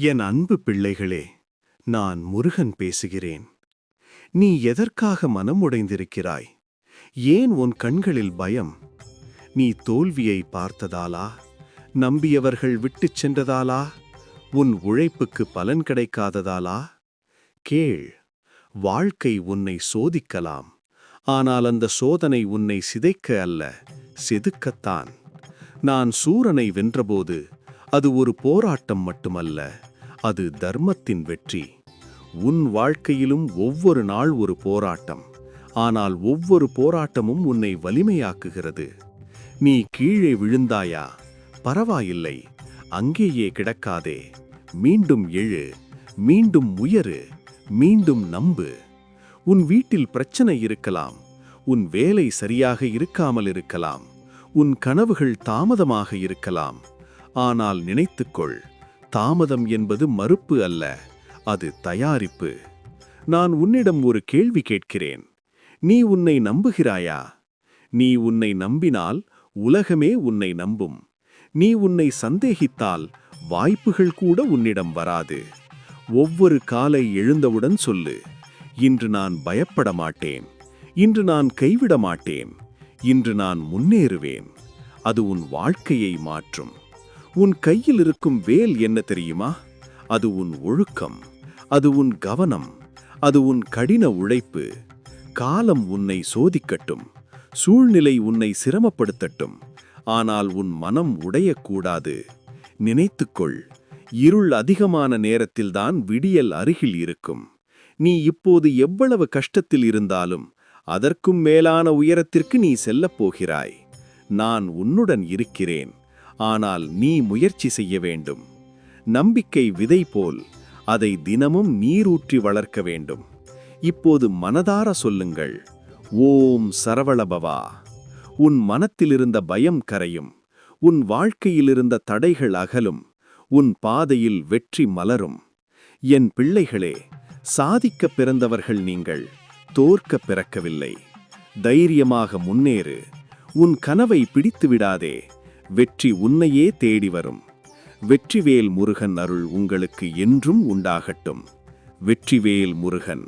என் அன்பு பிள்ளைகளே, நான் முருகன் பேசுகிறேன். நீ எதற்காக மனமுடைந்திருக்கிறாய்? ஏன் உன் கண்களில் பயம்? நீ தோல்வியை பார்த்ததாலா? நம்பியவர்கள் விட்டுச் சென்றதாலா? உன் உழைப்புக்கு பலன் கிடைக்காததாலா? கேள், வாழ்க்கை உன்னை சோதிக்கலாம். ஆனால் அந்த சோதனை உன்னை சிதைக்க அல்ல, செதுக்கத்தான். நான் சூரனை வென்றபோது அது ஒரு போராட்டம் மட்டுமல்ல, அது தர்மத்தின் வெற்றி. உன் வாழ்க்கையிலும் ஒவ்வொரு நாள் ஒரு போராட்டம். ஆனால் ஒவ்வொரு போராட்டமும் உன்னை வலிமையாக்குகிறது. நீ கீழே விழுந்தாயா? பரவாயில்லை, அங்கேயே கிடக்காதே. மீண்டும் எழு, மீண்டும் உயரு, மீண்டும் நம்பு. உன் வீட்டில் பிரச்சனை இருக்கலாம், உன் வேலை சரியாக இருக்காமல் இருக்கலாம், உன் கனவுகள் தாமதமாக இருக்கலாம். ஆனால் நினைத்துக்கொள், தாமதம் என்பது மறுப்பு அல்ல, அது தயாரிப்பு. நான் உன்னிடம் ஒரு கேள்வி கேட்கிறேன். நீ உன்னை நம்புகிறாயா? நீ உன்னை நம்பினால் உலகமே உன்னை நம்பும். நீ உன்னை சந்தேகித்தால் வாய்ப்புகள் கூட உன்னிடம் வராது. ஒவ்வொரு காலை எழுந்தவுடன் சொல்லு, இன்று நான் பயப்பட மாட்டேன், இன்று நான் கைவிட மாட்டேன், இன்று நான் முன்னேறுவேன். அது உன் வாழ்க்கையை மாற்றும். உன் கையில் இருக்கும் வேல் என்ன தெரியுமா? அது உன் ஒழுக்கம், அது உன் கவனம், அது உன் கடின உழைப்பு. காலம் உன்னை சோதிக்கட்டும், சூழ்நிலை உன்னை சிரமப்படுத்தட்டும், ஆனால் உன் மனம் உடையக்கூடாது. நினைத்துக்கொள், இருள் அதிகமான நேரத்தில்தான் விடியல் அருகில் இருக்கும். நீ இப்போது எவ்வளவு கஷ்டத்தில் இருந்தாலும் அதற்கும் மேலான உயரத்திற்கு நீ செல்லப் போகிறாய். நான் உன்னுடன் இருக்கிறேன், ஆனால் நீ முயற்சி செய்ய வேண்டும். நம்பிக்கை விதை போல், அதை தினமும் நீரூற்றி வளர்க்க வேண்டும். இப்போது மனதார சொல்லுங்கள், ஓம் சரவணபவா. உன் மனத்திலிருந்த பயம் கரையும், உன் வாழ்க்கையிலிருந்த தடைகள் அகலும், உன் பாதையில் வெற்றி மலரும். என் பிள்ளைகளே, சாதிக்க பிறந்தவர்கள் நீங்கள், தோற்க பிறக்கவில்லை. தைரியமாக முன்னேறு. உன் கனவை பிடித்து விடாதே, வெற்றி உன்னையே தேடி வரும். வெற்றிவேல் முருகன் அருள் உங்களுக்கு என்றும் உண்டாகட்டும். வெற்றிவேல் முருகன்.